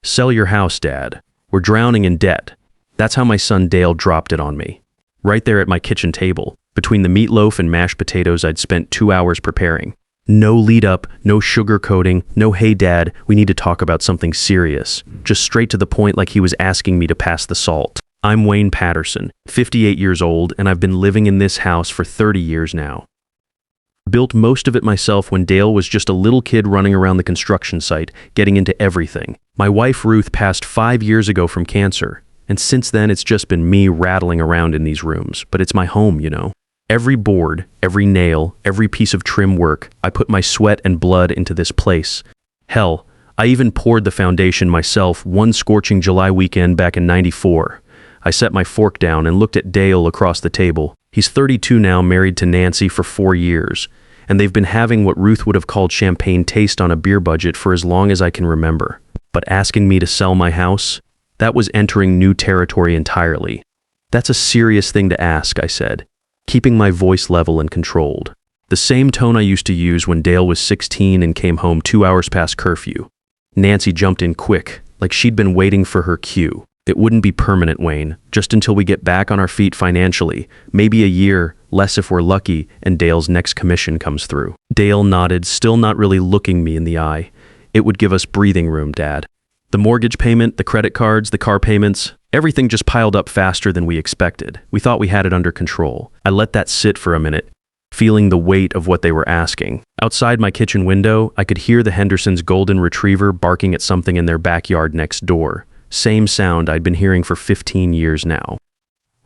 "Sell your house, Dad. We're drowning in debt." That's how my son Dale dropped it on me. Right there at my kitchen table, between the meatloaf and mashed potatoes I'd spent 2 hours preparing. No lead up, no sugarcoating, no "hey Dad, we need to talk about something serious." Just straight to the point, like he was asking me to pass the salt. I'm Wayne Patterson, 58 years old, and I've been living in this house for 30 years now. Built most of it myself when Dale was just a little kid running around the construction site, getting into everything. My wife Ruth passed 5 years ago from cancer, and since then it's just been me rattling around in these rooms, but it's my home, you know. Every board, every nail, every piece of trim work, I put my sweat and blood into this place. Hell, I even poured the foundation myself one scorching July weekend back in '94. I set my fork down and looked at Dale across the table. He's 32 now, married to Nancy for 4 years, and they've been having what Ruth would have called champagne taste on a beer budget for as long as I can remember. But asking me to sell my house? That was entering new territory entirely. "That's a serious thing to ask," I said, keeping my voice level and controlled. The same tone I used to use when Dale was 16 and came home 2 hours past curfew. Nancy jumped in quick, like she'd been waiting for her cue. "It wouldn't be permanent, Wayne, just until we get back on our feet financially, maybe a year, less if we're lucky, and Dale's next commission comes through." Dale nodded, still not really looking me in the eye. "It would give us breathing room, Dad. The mortgage payment, the credit cards, the car payments, everything just piled up faster than we expected. We thought we had it under control." I let that sit for a minute, feeling the weight of what they were asking. Outside my kitchen window, I could hear the Hendersons' golden retriever barking at something in their backyard next door. Same sound I'd been hearing for 15 years now.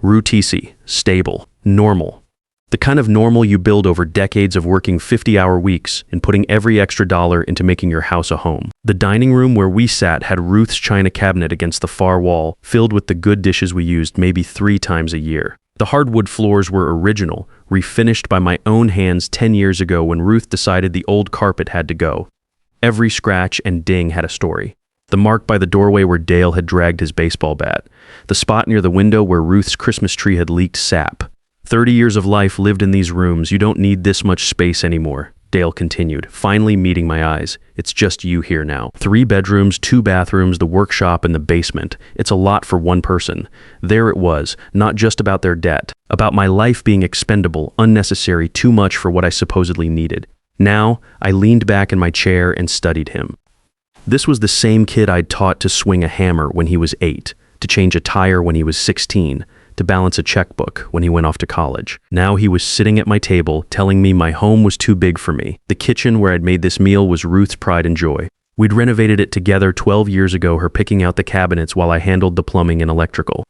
Routine, stable, normal. The kind of normal you build over decades of working 50-hour weeks and putting every extra dollar into making your house a home. The dining room where we sat had Ruth's china cabinet against the far wall, filled with the good dishes we used maybe 3 times a year. The hardwood floors were original, refinished by my own hands 10 years ago when Ruth decided the old carpet had to go. Every scratch and ding had a story. The mark by the doorway where Dale had dragged his baseball bat. The spot near the window where Ruth's Christmas tree had leaked sap. 30 years of life lived in these rooms. You don't need this much space anymore, Dale continued, finally meeting my eyes. "It's just you here now. 3 bedrooms, 2 bathrooms, the workshop, and the basement. It's a lot for one person." There it was, not just about their debt, about my life being expendable, unnecessary, too much for what I supposedly needed. Now, I leaned back in my chair and studied him. This was the same kid I'd taught to swing a hammer when he was 8, to change a tire when he was 16, to balance a checkbook when he went off to college. Now he was sitting at my table, telling me my home was too big for me. The kitchen where I'd made this meal was Ruth's pride and joy. We'd renovated it together 12 years ago, her picking out the cabinets while I handled the plumbing and electrical.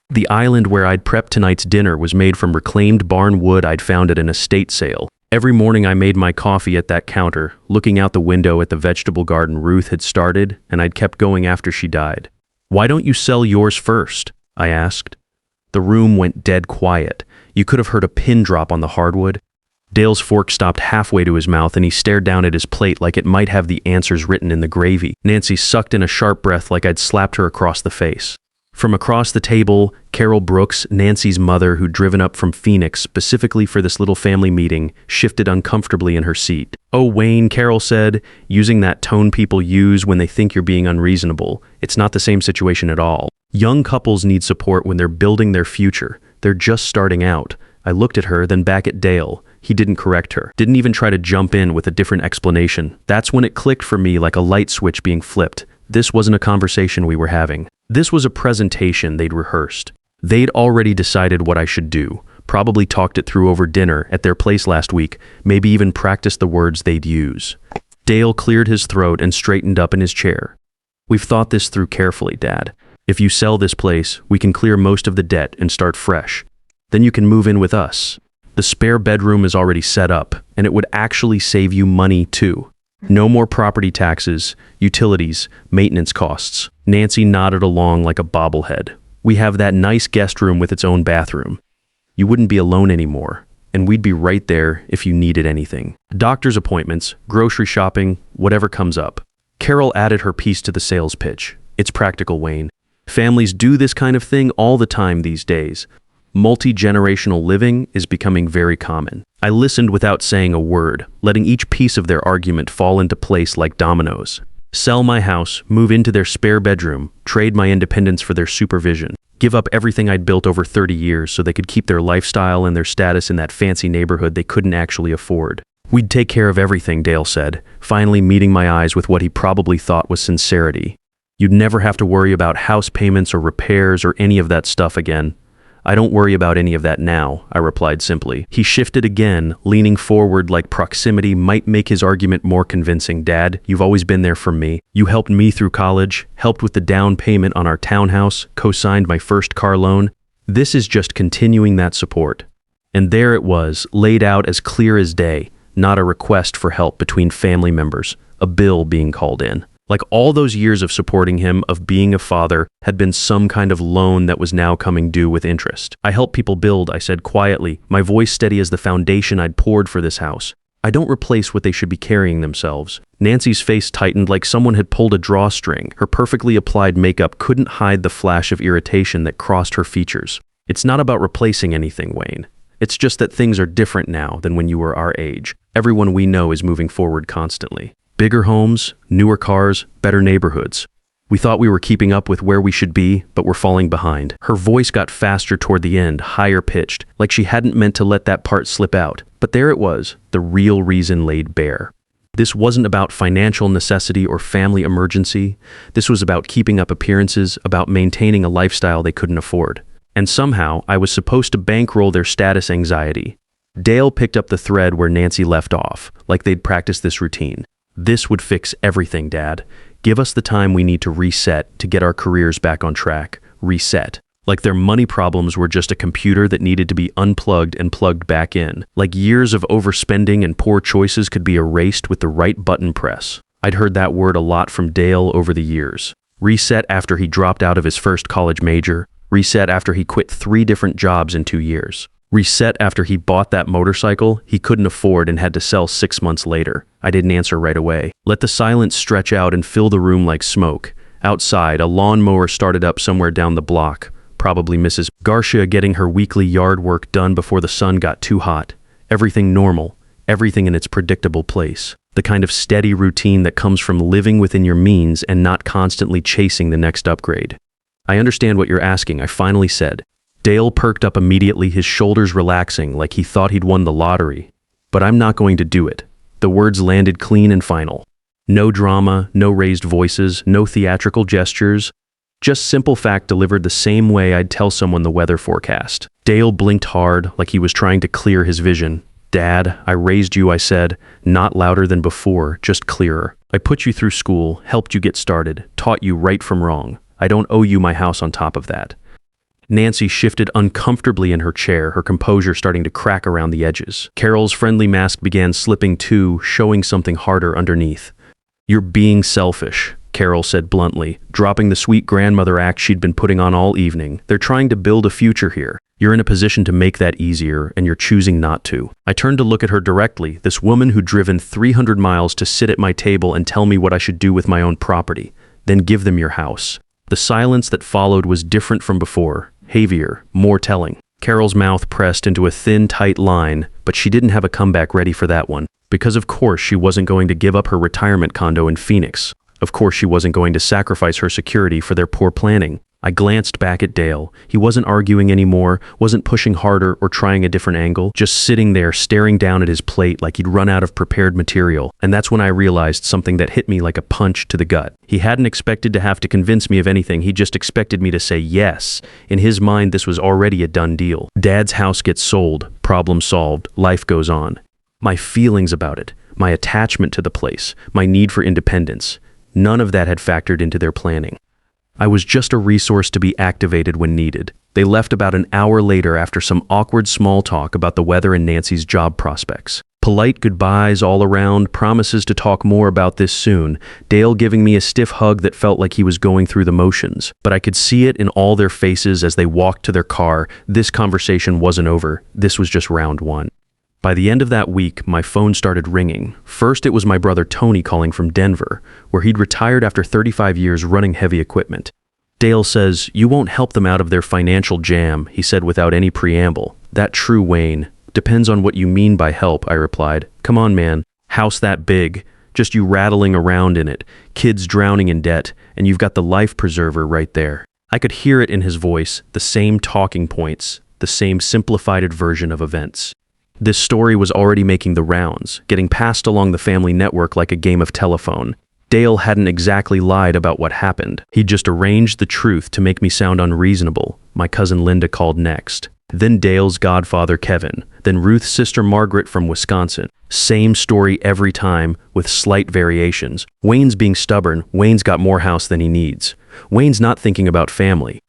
The island where I'd prepped tonight's dinner was made from reclaimed barn wood I'd found at an estate sale. Every morning I made my coffee at that counter, looking out the window at the vegetable garden Ruth had started, and I'd kept going after she died. "Why don't you sell yours first?" I asked. The room went dead quiet. You could have heard a pin drop on the hardwood. Dale's fork stopped halfway to his mouth and he stared down at his plate like it might have the answers written in the gravy. Nancy sucked in a sharp breath like I'd slapped her across the face. From across the table, Carol Brooks, Nancy's mother, who'd driven up from Phoenix specifically for this little family meeting, shifted uncomfortably in her seat. "Oh, Wayne," Carol said, using that tone people use when they think you're being unreasonable. "It's not the same situation at all. Young couples need support when they're building their future. They're just starting out." I looked at her, then back at Dale. He didn't correct her, didn't even try to jump in with a different explanation. That's when it clicked for me like a light switch being flipped. This wasn't a conversation we were having. This was a presentation they'd rehearsed. They'd already decided what I should do, probably talked it through over dinner at their place last week, maybe even practiced the words they'd use. Dale cleared his throat and straightened up in his chair. "We've thought this through carefully, Dad. If you sell this place, we can clear most of the debt and start fresh. Then you can move in with us. The spare bedroom is already set up, and it would actually save you money too. No more property taxes, utilities, maintenance costs." Nancy nodded along like a bobblehead. "We have that nice guest room with its own bathroom. You wouldn't be alone anymore, and we'd be right there if you needed anything. Doctor's appointments, grocery shopping, whatever comes up." Carol added her piece to the sales pitch. "It's practical, Wayne. Families do this kind of thing all the time these days. Multi-generational living is becoming very common." I listened without saying a word, letting each piece of their argument fall into place like dominoes. Sell my house, move into their spare bedroom, trade my independence for their supervision, give up everything I'd built over 30 years so they could keep their lifestyle and their status in that fancy neighborhood they couldn't actually afford. We'd take care of everything, Dale said, finally meeting my eyes with what he probably thought was sincerity. You'd never have to worry about house payments or repairs or any of that stuff again. I don't worry about any of that now, I replied simply. He shifted again, leaning forward like proximity might make his argument more convincing. Dad, you've always been there for me. You helped me through college, helped with the down payment on our townhouse, co-signed my first car loan. This is just continuing that support. And there it was, laid out as clear as day, not a request for help between family members, a bill being called in. Like all those years of supporting him, of being a father, had been some kind of loan that was now coming due with interest. I help people build, I said quietly, my voice steady as the foundation I'd poured for this house. I don't replace what they should be carrying themselves. Nancy's face tightened like someone had pulled a drawstring. Her perfectly applied makeup couldn't hide the flash of irritation that crossed her features. It's not about replacing anything, Wayne. It's just that things are different now than when you were our age. Everyone we know is moving forward constantly. Bigger homes, newer cars, better neighborhoods. We thought we were keeping up with where we should be, but we're falling behind. Her voice got faster toward the end, higher pitched, like she hadn't meant to let that part slip out. But there it was, the real reason laid bare. This wasn't about financial necessity or family emergency. This was about keeping up appearances, about maintaining a lifestyle they couldn't afford. And somehow, I was supposed to bankroll their status anxiety. Dale picked up the thread where Nancy left off, like they'd practiced this routine. This would fix everything, Dad. Give us the time we need to reset, to get our careers back on track. Reset. Like their money problems were just a computer that needed to be unplugged and plugged back in. Like years of overspending and poor choices could be erased with the right button press. I'd heard that word a lot from Dale over the years. Reset after he dropped out of his first college major. Reset after he quit 3 different jobs in 2 years. Reset after he bought that motorcycle he couldn't afford and had to sell 6 months later. I didn't answer right away. Let the silence stretch out and fill the room like smoke. Outside, a lawnmower started up somewhere down the block. Probably Mrs. Garcia getting her weekly yard work done before the sun got too hot. Everything normal. Everything in its predictable place. The kind of steady routine that comes from living within your means and not constantly chasing the next upgrade. I understand what you're asking, I finally said. Dale perked up immediately, his shoulders relaxing like he thought he'd won the lottery. But I'm not going to do it. The words landed clean and final. No drama, no raised voices, no theatrical gestures. Just simple fact delivered the same way I'd tell someone the weather forecast. Dale blinked hard like he was trying to clear his vision. Dad, I raised you, I said, not louder than before, just clearer. I put you through school, helped you get started, taught you right from wrong. I don't owe you my house on top of that. Nancy shifted uncomfortably in her chair, her composure starting to crack around the edges. Carol's friendly mask began slipping too, showing something harder underneath. You're being selfish, Carol said bluntly, dropping the sweet grandmother act she'd been putting on all evening. They're trying to build a future here. You're in a position to make that easier, and you're choosing not to. I turned to look at her directly, this woman who'd driven 300 miles to sit at my table and tell me what I should do with my own property, then give them your house. The silence that followed was different from before. Heavier, more telling. Carol's mouth pressed into a thin, tight line, but she didn't have a comeback ready for that one. Because of course she wasn't going to give up her retirement condo in Phoenix. Of course she wasn't going to sacrifice her security for their poor planning. I glanced back at Dale. He wasn't arguing anymore, wasn't pushing harder or trying a different angle, just sitting there staring down at his plate like he'd run out of prepared material. And that's when I realized something that hit me like a punch to the gut. He hadn't expected to have to convince me of anything, he just expected me to say yes. In his mind, this was already a done deal. Dad's house gets sold, problem solved, life goes on. My feelings about it, my attachment to the place, my need for independence, none of that had factored into their planning. I was just a resource to be activated when needed. They left about an hour later after some awkward small talk about the weather and Nancy's job prospects. Polite goodbyes all around, promises to talk more about this soon, Dale giving me a stiff hug that felt like he was going through the motions. But I could see it in all their faces as they walked to their car. This conversation wasn't over. This was just round one. By the end of that week, my phone started ringing. First, it was my brother Tony calling from Denver, where he'd retired after 35 years running heavy equipment. Dale says, "You won't help them out of their financial jam," he said without any preamble. "That true, Wayne. Depends on what you mean by help," I replied. "Come on, man. House that big. Just you rattling around in it, kids drowning in debt, and you've got the life preserver right there. I could hear it in his voice, the same talking points, the same simplified version of events. This story was already making the rounds, getting passed along the family network like a game of telephone. Dale hadn't exactly lied about what happened. He'd just arranged the truth to make me sound unreasonable. My cousin Linda called next. Then Dale's godfather Kevin. Then Ruth's sister Margaret from Wisconsin. Same story every time, with slight variations. Wayne's being stubborn. Wayne's got more house than he needs. Wayne's not thinking about family.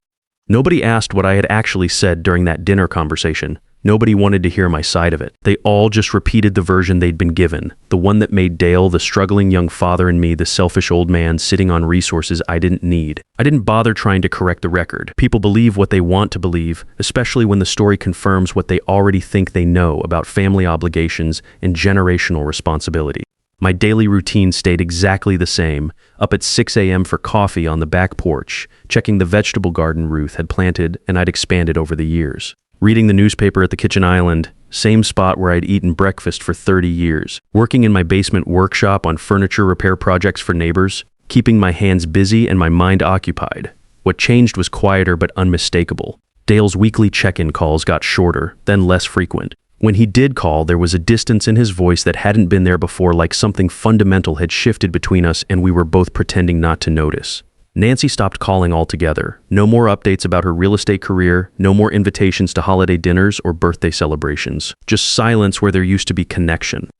Nobody asked what I had actually said during that dinner conversation. Nobody wanted to hear my side of it. They all just repeated the version they'd been given, the one that made Dale the struggling young father and me the selfish old man sitting on resources I didn't need. I didn't bother trying to correct the record. People believe what they want to believe, especially when the story confirms what they already think they know about family obligations and generational responsibility. My daily routine stayed exactly the same, up at 6 a.m. for coffee on the back porch, checking the vegetable garden Ruth had planted and I'd expanded over the years. Reading the newspaper at the kitchen island, same spot where I'd eaten breakfast for 30 years. Working in my basement workshop on furniture repair projects for neighbors, keeping my hands busy and my mind occupied. What changed was quieter but unmistakable. Dale's weekly check-in calls got shorter, then less frequent. When he did call, there was a distance in his voice that hadn't been there before, like something fundamental had shifted between us and we were both pretending not to notice. Nancy stopped calling altogether. No more updates about her real estate career, no more invitations to holiday dinners or birthday celebrations. Just silence where there used to be connection.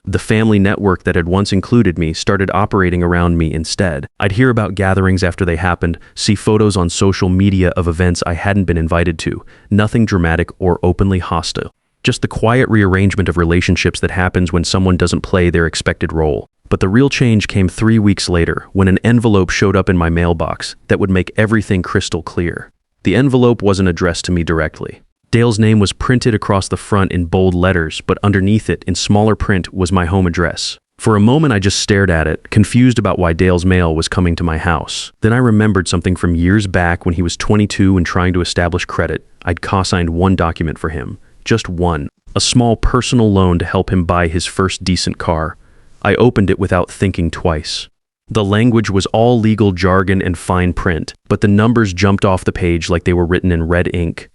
The family network that had once included me started operating around me instead. I'd hear about gatherings after they happened, see photos on social media of events I hadn't been invited to. Nothing dramatic or openly hostile. Just the quiet rearrangement of relationships that happens when someone doesn't play their expected role. But the real change came 3 weeks later, when an envelope showed up in my mailbox that would make everything crystal clear. The envelope wasn't addressed to me directly. Dale's name was printed across the front in bold letters, but underneath it, in smaller print, was my home address. For a moment I just stared at it, confused about why Dale's mail was coming to my house. Then I remembered something from years back when he was 22 and trying to establish credit. I'd co-signed one document for him. Just one. A small personal loan to help him buy his first decent car. I opened it without thinking twice. The language was all legal jargon and fine print, but the numbers jumped off the page like they were written in red ink.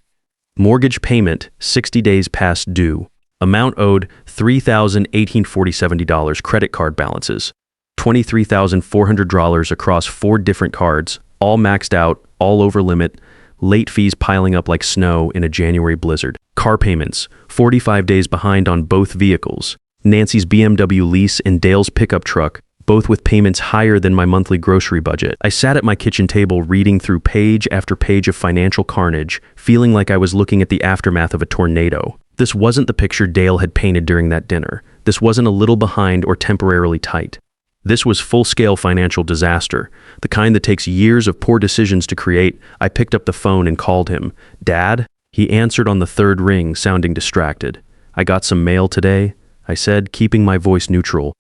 Mortgage payment, 60 days past due. Amount owed, $3,1847. Credit card balances, $23,400 across 4 different cards, all maxed out, all over limit, late fees piling up like snow in a January blizzard. Car payments, 45 days behind on both vehicles. Nancy's BMW lease and Dale's pickup truck, both with payments higher than my monthly grocery budget. I sat at my kitchen table reading through page after page of financial carnage, feeling like I was looking at the aftermath of a tornado. This wasn't the picture Dale had painted during that dinner. This wasn't a little behind or temporarily tight. This was full-scale financial disaster, the kind that takes years of poor decisions to create. I picked up the phone and called him. "Dad?" He answered on the 3rd ring, sounding distracted. "I got some mail today," I said, keeping my voice neutral.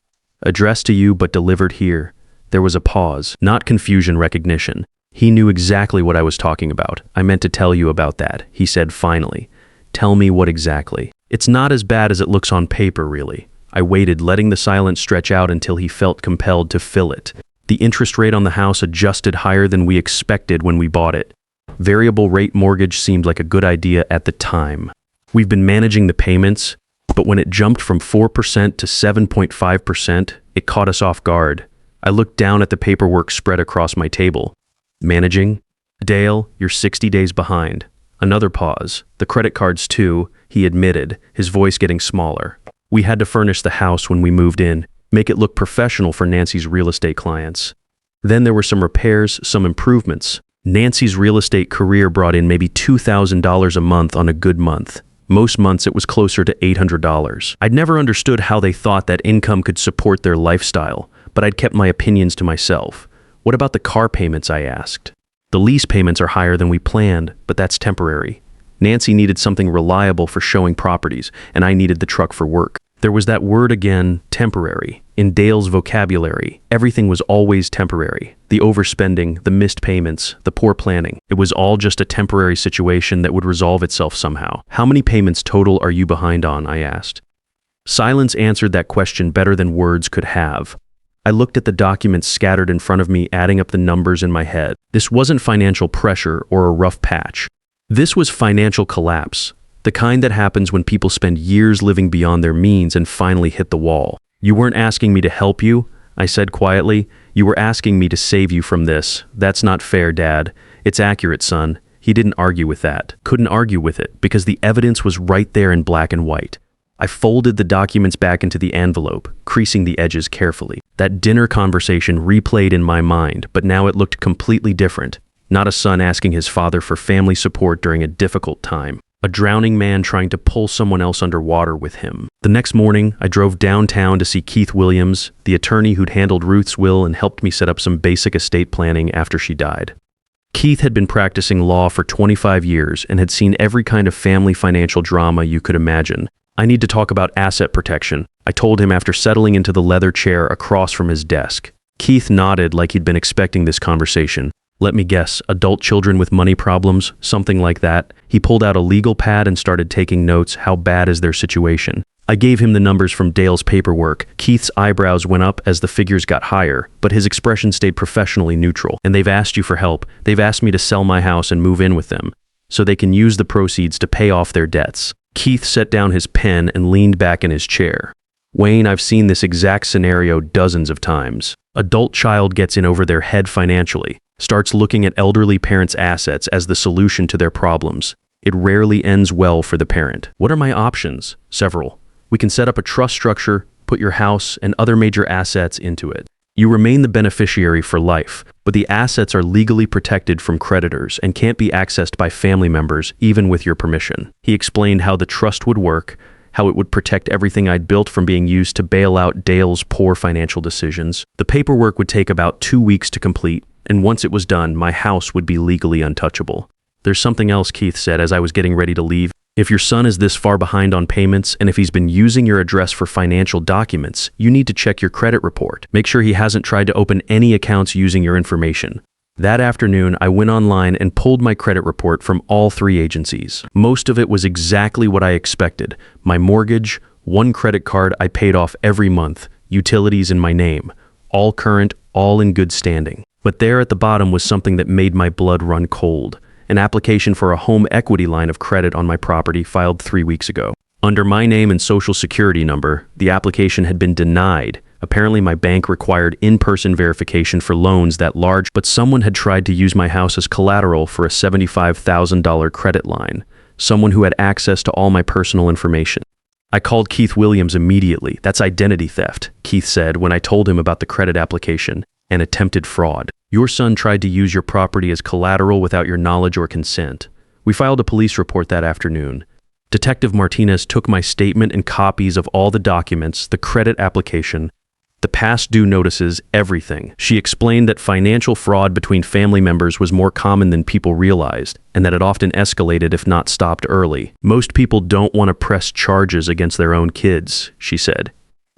"Addressed to you but delivered here." There was a pause, not confusion, recognition. He knew exactly what I was talking about. "I meant to tell you about that," he said finally. "Tell me what exactly." "It's not as bad as it looks on paper, really." I waited, letting the silence stretch out until he felt compelled to fill it. The interest rate on the house adjusted higher than we expected when we bought it. Variable rate mortgage seemed like a good idea at the time. We've been managing the payments, but when it jumped from 4% to 7.5%, it caught us off guard. I looked down at the paperwork spread across my table. "Managing? Dale, you're 60 days behind." Another pause. "The credit cards too," he admitted, his voice getting smaller. "We had to furnish the house when we moved in, make it look professional for Nancy's real estate clients. Then there were some repairs, some improvements. Nancy's real estate career brought in maybe $2,000 a month on a good month. Most months it was closer to $800. I'd never understood how they thought that income could support their lifestyle, but I'd kept my opinions to myself. "What about the car payments?" I asked. "The lease payments are higher than we planned, but that's temporary. Nancy needed something reliable for showing properties, and I needed the truck for work." There was that word again, temporary. In Dale's vocabulary, everything was always temporary. The overspending, the missed payments, the poor planning. It was all just a temporary situation that would resolve itself somehow. "How many payments total are you behind on?" I asked. Silence answered that question better than words could have. I looked at the documents scattered in front of me, adding up the numbers in my head. This wasn't financial pressure or a rough patch. This was financial collapse, the kind that happens when people spend years living beyond their means and finally hit the wall. You weren't asking me to help you, I said quietly. You were asking me to save you from this. That's not fair, Dad. It's accurate, son. He didn't argue with that. Couldn't argue with it, because the evidence was right there in black and white. I folded the documents back into the envelope, creasing the edges carefully. That dinner conversation replayed in my mind, but now it looked completely different. Not a son asking his father for family support during a difficult time. A drowning man trying to pull someone else underwater with him. The next morning, I drove downtown to see Keith Williams, the attorney who'd handled Ruth's will and helped me set up some basic estate planning after she died. Keith had been practicing law for 25 years and had seen every kind of family financial drama you could imagine. I need to talk about asset protection, I told him after settling into the leather chair across from his desk. Keith nodded like he'd been expecting this conversation. Let me guess, adult children with money problems, something like that. He pulled out a legal pad and started taking notes. How bad is their situation? I gave him the numbers from Dale's paperwork. Keith's eyebrows went up as the figures got higher, but his expression stayed professionally neutral. And they've asked you for help. They've asked me to sell my house and move in with them, so they can use the proceeds to pay off their debts. Keith set down his pen and leaned back in his chair. Wayne, I've seen this exact scenario dozens of times. Adult child gets in over their head financially, starts looking at elderly parents' assets as the solution to their problems. It rarely ends well for the parent. What are my options? Several. We can set up a trust structure, put your house and other major assets into it. You remain the beneficiary for life, but the assets are legally protected from creditors and can't be accessed by family members, even with your permission. He explained how the trust would work, how it would protect everything I'd built from being used to bail out Dale's poor financial decisions. The paperwork would take about 2 weeks to complete, and once it was done, my house would be legally untouchable. There's something else, Keith said as I was getting ready to leave. If your son is this far behind on payments, and if he's been using your address for financial documents, you need to check your credit report. Make sure he hasn't tried to open any accounts using your information. That afternoon, I went online and pulled my credit report from all 3 agencies. Most of it was exactly what I expected. My mortgage, 1 credit card I paid off every month, utilities in my name. All current, all in good standing. But there at the bottom was something that made my blood run cold. An application for a home equity line of credit on my property filed 3 weeks ago. Under my name and social security number, the application had been denied. Apparently my bank required in-person verification for loans that large, but someone had tried to use my house as collateral for a $75,000 credit line. Someone who had access to all my personal information. I called Keith Williams immediately. That's identity theft, Keith said when I told him about the credit application and attempted fraud. Your son tried to use your property as collateral without your knowledge or consent. We filed a police report that afternoon. Detective Martinez took my statement and copies of all the documents, the credit application, the past due notices, everything. She explained that financial fraud between family members was more common than people realized, and that it often escalated if not stopped early. Most people don't want to press charges against their own kids, she said.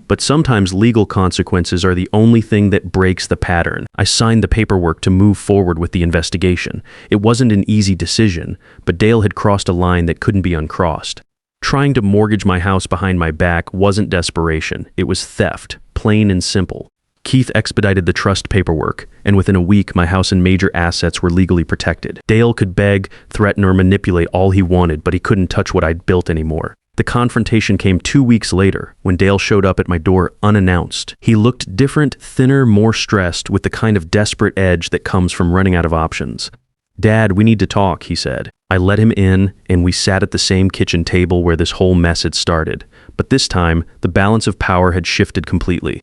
But sometimes legal consequences are the only thing that breaks the pattern. I signed the paperwork to move forward with the investigation. It wasn't an easy decision, but Dale had crossed a line that couldn't be uncrossed. Trying to mortgage my house behind my back wasn't desperation. It was theft, plain and simple. Keith expedited the trust paperwork, and within a week my house and major assets were legally protected. Dale could beg, threaten, or manipulate all he wanted, but he couldn't touch what I'd built anymore. The confrontation came 2 weeks later, when Dale showed up at my door unannounced. He looked different, thinner, more stressed, with the kind of desperate edge that comes from running out of options. "Dad, we need to talk," he said. I let him in, and we sat at the same kitchen table where this whole mess had started. But this time, the balance of power had shifted completely.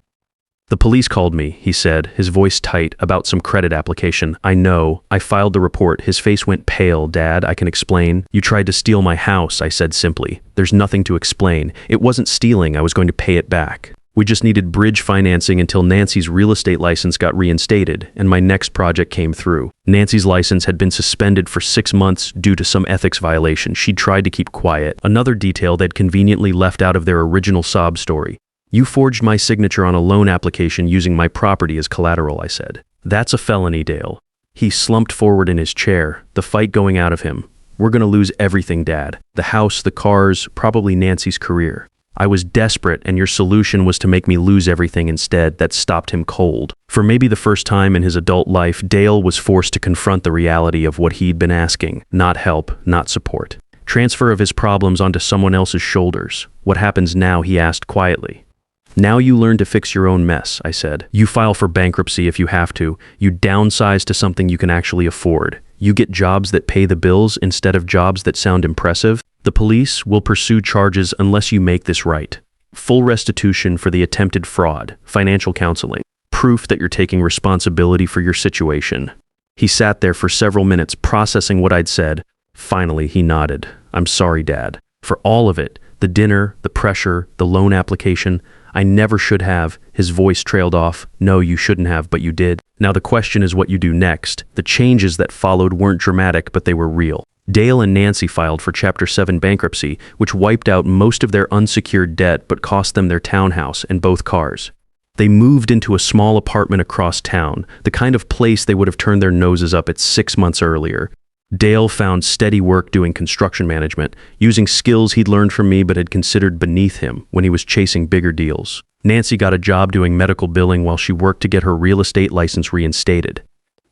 "The police called me," he said, his voice tight, "about some credit application. I know. I filed the report." His face went pale. "Dad, I can explain." "You tried to steal my house," I said simply. "There's nothing to explain. It wasn't stealing. I was going to pay it back. We just needed bridge financing until Nancy's real estate license got reinstated, and my next project came through. Nancy's license had been suspended for 6 months due to some ethics violation. She'd tried to keep quiet. Another detail they'd conveniently left out of their original sob story. "You forged my signature on a loan application using my property as collateral," I said. "That's a felony, Dale." He slumped forward in his chair, the fight going out of him. "We're going to lose everything, Dad. The house, the cars, probably Nancy's career." I was desperate, and your solution was to make me lose everything instead. That stopped him cold. For maybe the first time in his adult life, Dale was forced to confront the reality of what he'd been asking. Not help, not support. Transfer of his problems onto someone else's shoulders. What happens now, he asked quietly. Now you learn to fix your own mess, I said. You file for bankruptcy if you have to. You downsize to something you can actually afford. You get jobs that pay the bills instead of jobs that sound impressive. The police will pursue charges unless you make this right. Full restitution for the attempted fraud, financial counseling, proof that you're taking responsibility for your situation. He sat there for several minutes processing what I'd said. Finally, he nodded. I'm sorry, Dad. For all of it, the dinner, the pressure, the loan application. I never should have. His voice trailed off. No, you shouldn't have, but you did. Now the question is what you do next. The changes that followed weren't dramatic, but they were real. Dale and Nancy filed for Chapter 7 bankruptcy, which wiped out most of their unsecured debt but cost them their townhouse and both cars. They moved into a small apartment across town, the kind of place they would have turned their noses up at 6 months earlier. Dale found steady work doing construction management, using skills he'd learned from me but had considered beneath him when he was chasing bigger deals. Nancy got a job doing medical billing while she worked to get her real estate license reinstated.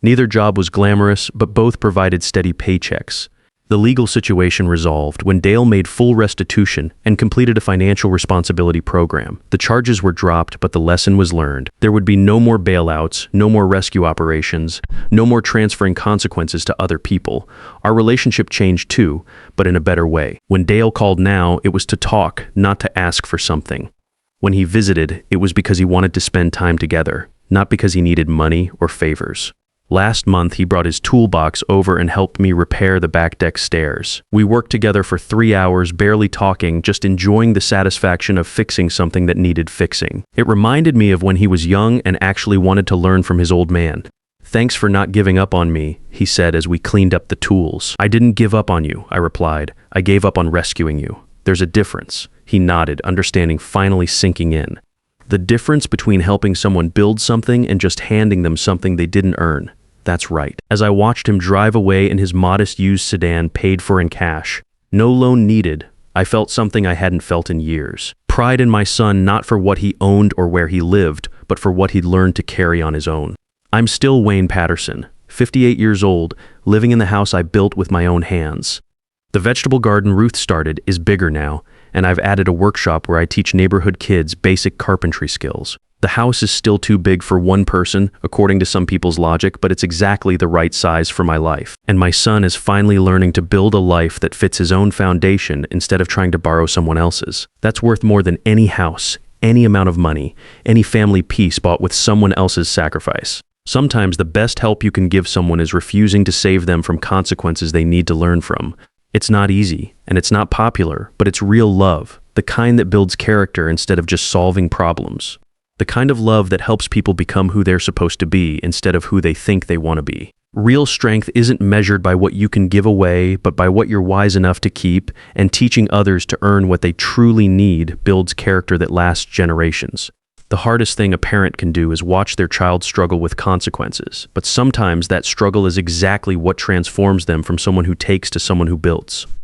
Neither job was glamorous, but both provided steady paychecks. The legal situation resolved when Dale made full restitution and completed a financial responsibility program. The charges were dropped, but the lesson was learned. There would be no more bailouts, no more rescue operations, no more transferring consequences to other people. Our relationship changed too, but in a better way. When Dale called now, it was to talk, not to ask for something. When he visited, it was because he wanted to spend time together, not because he needed money or favors. Last month, he brought his toolbox over and helped me repair the back deck stairs. We worked together for 3 hours, barely talking, just enjoying the satisfaction of fixing something that needed fixing. It reminded me of when he was young and actually wanted to learn from his old man. Thanks for not giving up on me, he said as we cleaned up the tools. I didn't give up on you, I replied. I gave up on rescuing you. There's a difference. He nodded, understanding finally sinking in. The difference between helping someone build something and just handing them something they didn't earn. That's right. As I watched him drive away in his modest used sedan paid for in cash, no loan needed, I felt something I hadn't felt in years. Pride in my son, not for what he owned or where he lived, but for what he'd learned to carry on his own. I'm still Wayne Patterson, 58 years old, living in the house I built with my own hands. The vegetable garden Ruth started is bigger now, and I've added a workshop where I teach neighborhood kids basic carpentry skills. The house is still too big for one person, according to some people's logic, but it's exactly the right size for my life. And my son is finally learning to build a life that fits his own foundation instead of trying to borrow someone else's. That's worth more than any house, any amount of money, any family peace bought with someone else's sacrifice. Sometimes the best help you can give someone is refusing to save them from consequences they need to learn from. It's not easy, and it's not popular, but it's real love, the kind that builds character instead of just solving problems. The kind of love that helps people become who they're supposed to be instead of who they think they want to be. Real strength isn't measured by what you can give away, but by what you're wise enough to keep, and teaching others to earn what they truly need builds character that lasts generations. The hardest thing a parent can do is watch their child struggle with consequences, but sometimes that struggle is exactly what transforms them from someone who takes to someone who builds.